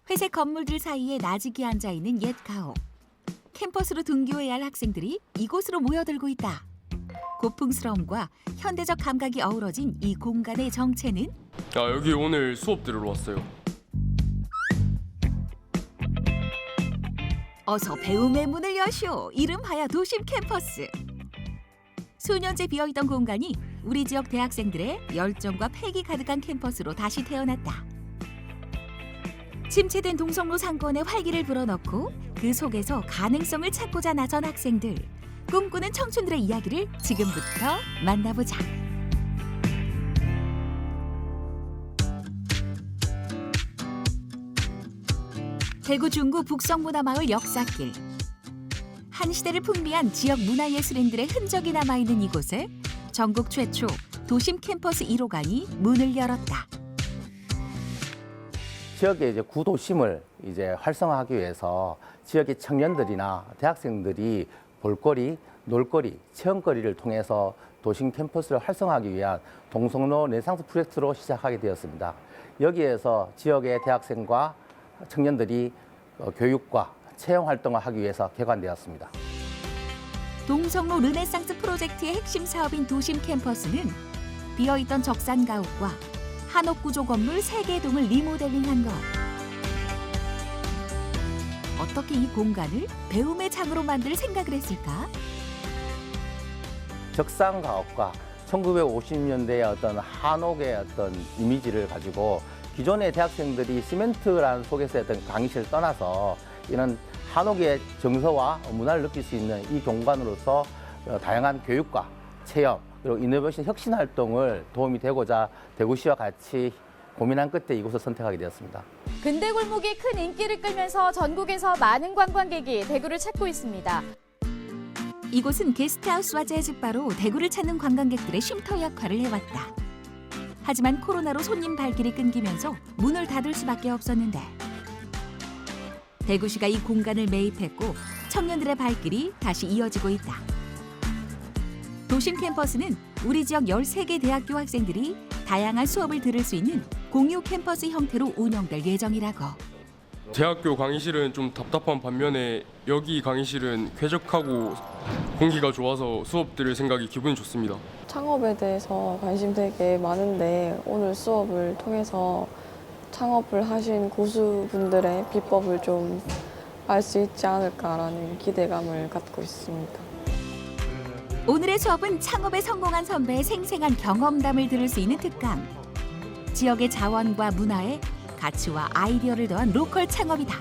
회색 건물들 사이에 나직이 앉아있는 옛 가옥. 캠퍼스로 등교해야 할 학생들이 이곳으로 모여들고 있다. 고풍스러움과 현대적 감각이 어우러진 이 공간의 정체는? 여기 오늘 수업 들으러 왔어요. 어서 배움의 문을 여시오. 이름하여 도심 캠퍼스. 수년째 비어있던 공간이 우리 지역 대학생들의 열정과 패기 가득한 캠퍼스로 다시 태어났다. 침체된 동성로 상권에 활기를 불어넣고 그 속에서 가능성을 찾고자 나선 학생들. 꿈꾸는 청춘들의 이야기를 지금부터 만나보자. 대구 중구 북성문화마을 역사길. 한 시대를 풍미한 지역 문화예술인들의 흔적이 남아있는 이곳에 전국 최초 도심 캠퍼스 1호관이 문을 열었다. 지역의 구도심을 활성화하기 위해서 지역의 청년들이나 대학생들이 볼거리, 놀거리, 체험거리를 통해서 도심 캠퍼스를 활성화하기 위한 동성로 르네상스 프로젝트로 시작하게 되었습니다. 여기에서 지역의 대학생과 청년들이 교육과 체험 활동을 하기 위해서 개관되었습니다. 동성로 르네상스 프로젝트의 핵심 사업인 도심 캠퍼스는 비어있던 적산 가옥과 한옥 구조 건물 3개 동을 리모델링한 것. 어떻게 이 공간을 배움의 장으로 만들 생각을 했을까? 적산 가옥과 1950년대의 어떤 한옥의 어떤 이미지를 가지고 기존의 대학생들이 시멘트라는 속에서 어떤 강의실을 떠나서 이런 한옥의 정서와 문화를 느낄 수 있는 이 공간으로서 다양한 교육과 체험 그리고 이노베이션 혁신 활동을 도움이 되고자 대구시와 같이 고민한 끝에 이곳을 선택하게 되었습니다. 근대 골목이 큰 인기를 끌면서 전국에서 많은 관광객이 대구를 찾고 있습니다. 이곳은 게스트하우스와 재즈바로 대구를 찾는 관광객들의 쉼터 역할을 해왔다. 하지만 코로나로 손님 발길이 끊기면서 문을 닫을 수밖에 없었는데 대구시가 이 공간을 매입했고 청년들의 발길이 다시 이어지고 있다. 도심 캠퍼스는 우리 지역 13개 대학교 학생들이 다양한 수업을 들을 수 있는 공유 캠퍼스 형태로 운영될 예정이라고. 대학교 강의실은 좀 답답한 반면에 여기 강의실은 쾌적하고 공기가 좋아서 수업 들을 생각이 기분이 좋습니다. 창업에 대해서 관심 되게 많은데 오늘 수업을 통해서 창업을 하신 고수분들의 비법을 좀 알 수 있지 않을까라는 기대감을 갖고 있습니다. 오늘의 수업은 창업에 성공한 선배의 생생한 경험담을 들을 수 있는 특강. 지역의 자원과 문화에 가치와 아이디어를 더한 로컬 창업이다.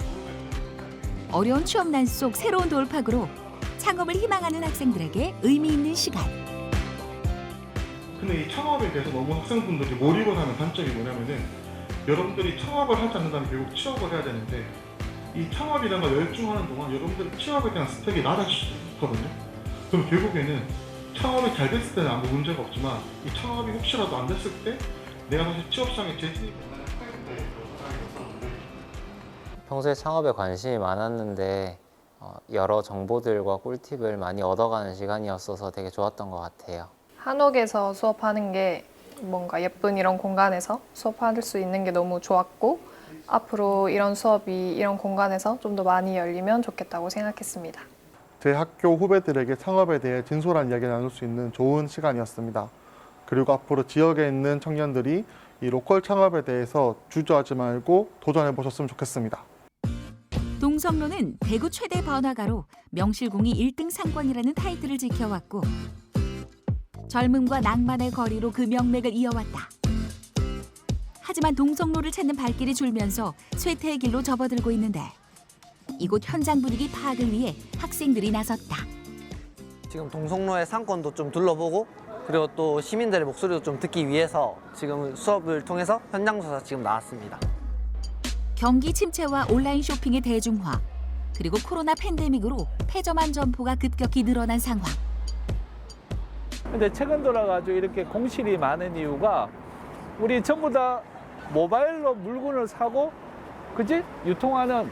어려운 취업난 속 새로운 돌파구로 창업을 희망하는 학생들에게 의미 있는 시간. 근데 이 창업에 대해서 너무 학생분들이 몰입을 하는 단점이 뭐냐면은 여러분들이 창업을 하지 않는다면 결국 취업을 해야 되는데 이 창업이라는 걸 열중하는 동안 여러분들 취업에 대한 스펙이 낮아지거든요. 그럼 결국에는 창업이 잘 됐을 때는 아무 문제가 없지만 이 창업이 혹시라도 안 됐을 때 내가 사실 취업시장에 재진입 평소에 창업에 관심이 많았는데 여러 정보들과 꿀팁을 많이 얻어가는 시간이었어서 되게 좋았던 것 같아요. 한옥에서 수업하는 게 뭔가 예쁜 이런 공간에서 수업할 수 있는 게 너무 좋았고 앞으로 이런 수업이 이런 공간에서 좀 더 많이 열리면 좋겠다고 생각했습니다. 제 학교 후배들에게 창업에 대해 진솔한 이야기 나눌 수 있는 좋은 시간이었습니다. 그리고 앞으로 지역에 있는 청년들이 이 로컬 창업에 대해서 주저하지 말고 도전해 보셨으면 좋겠습니다. 동성로는 대구 최대 번화가로 명실공히 1등 상권이라는 타이틀을 지켜왔고 젊음과 낭만의 거리로 그 명맥을 이어왔다. 하지만 동성로를 찾는 발길이 줄면서 쇠퇴의 길로 접어들고 있는데 이곳 현장 분위기 파악을 위해 학생들이 나섰다. 지금 동성로의 상권도 좀 둘러보고 그리고 또 시민들의 목소리도 좀 듣기 위해서 지금 수업을 통해서 현장 조사 지금 나왔습니다. 경기 침체와 온라인 쇼핑의 대중화 그리고 코로나 팬데믹으로 폐점한 점포가 급격히 늘어난 상황. 근데 최근 들어가지고 이렇게 공실이 많은 이유가 우리 전부 다 모바일로 물건을 사고 그지 유통하는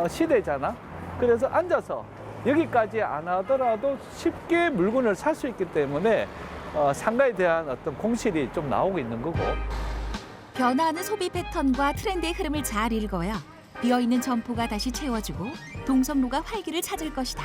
시대잖아. 그래서 앉아서 여기까지 안 하더라도 쉽게 물건을 살 수 있기 때문에 상가에 대한 어떤 공실이 좀 나오고 있는 거고. 변화하는 소비 패턴과 트렌드의 흐름을 잘 읽어야 비어있는 점포가 다시 채워주고 동성로가 활기를 찾을 것이다.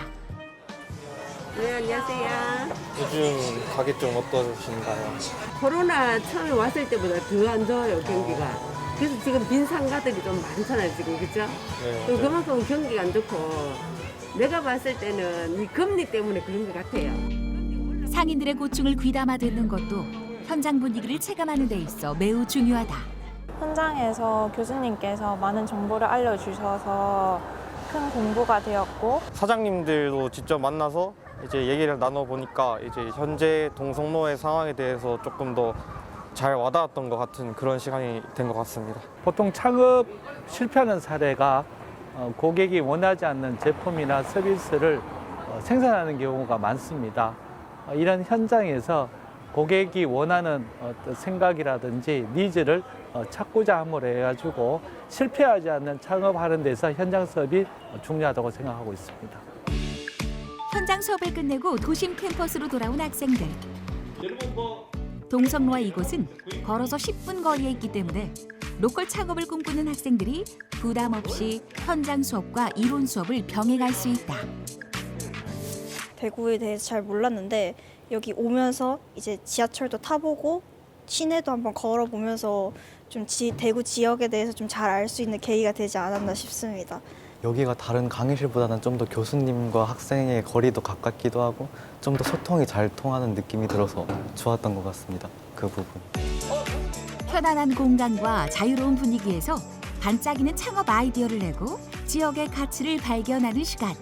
네, 안녕하세요. 요즘 가게 좀 어떠신가요? 코로나 처음에 왔을 때보다 더 안 좋아요, 경기가. 그래서 지금 빈 상가들이 좀 많잖아요, 지금, 그죠? 네, 또 그만큼 경기가 안 좋고, 내가 봤을 때는 이 금리 때문에 그런 것 같아요. 상인들의 고충을 귀담아 듣는 것도 현장 분위기를 체감하는 데 있어 매우 중요하다. 현장에서 교수님께서 많은 정보를 알려주셔서 큰 공부가 되었고 사장님들도 직접 만나서 이제 얘기를 나눠보니까 이제 현재 동성로의 상황에 대해서 조금 더 잘 와닿았던 것 같은 그런 시간이 된 것 같습니다. 보통 창업 실패하는 사례가 고객이 원하지 않는 제품이나 서비스를 생산하는 경우가 많습니다. 이런 현장에서 고객이 원하는 어떤 생각이라든지 니즈를 찾고자 함으로 해가지고 실패하지 않는 창업하는 데서 현장 수업이 중요하다고 생각하고 있습니다. 현장 수업을 끝내고 도심 캠퍼스로 돌아온 학생들. 동성로와 이곳은 걸어서 10분 거리에 있기 때문에 로컬 창업을 꿈꾸는 학생들이 부담 없이 현장 수업과 이론 수업을 병행할 수 있다. 대구에 대해서 잘 몰랐는데 여기 오면서 이제 지하철도 타보고 시내도 한번 걸어보면서 좀 대구 지역에 대해서 좀 잘 알 수 있는 계기가 되지 않았나 싶습니다. 여기가 다른 강의실보다는 좀 더 교수님과 학생의 거리도 가깝기도 하고 좀 더 소통이 잘 통하는 느낌이 들어서 좋았던 것 같습니다. 그 부분. 편안한 공간과 자유로운 분위기에서 반짝이는 창업 아이디어를 내고 지역의 가치를 발견하는 시간.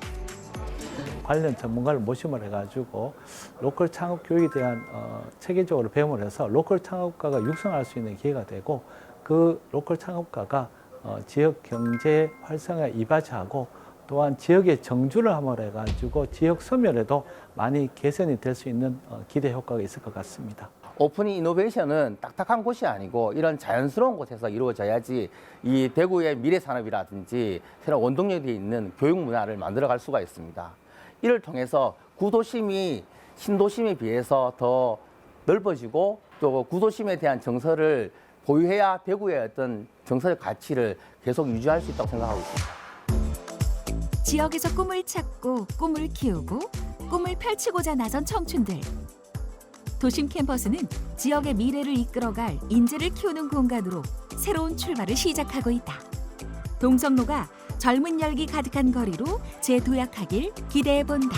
관련 전문가를 모심을 해가지고 로컬 창업 교육에 대한 체계적으로 배움을 해서 로컬 창업가가 육성할 수 있는 기회가 되고 그 로컬 창업가가 지역 경제 활성화에 이바지하고 또한 지역의 정주를 함으로 해가지고 지역 소멸에도 많이 개선이 될 수 있는 기대 효과가 있을 것 같습니다. 오프닝 이노베이션은 딱딱한 곳이 아니고 이런 자연스러운 곳에서 이루어져야지 이 대구의 미래 산업이라든지 새로운 원동력이 있는 교육 문화를 만들어갈 수가 있습니다. 이를 통해서 구도심이 신도심에 비해서 더 넓어지고 또 구도심에 대한 정서를 보유해야 대구의 어떤 정서적 가치를 계속 유지할 수 있다고 생각하고 있습니다. 지역에서 꿈을 찾고 꿈을 키우고 꿈을 펼치고자 나선 청춘들. 도심 캠퍼스는 지역의 미래를 이끌어갈 인재를 키우는 공간으로 새로운 출발을 시작하고 있다. 동성로가 젊은 열기 가득한 거리로 재도약하길 기대해 본다.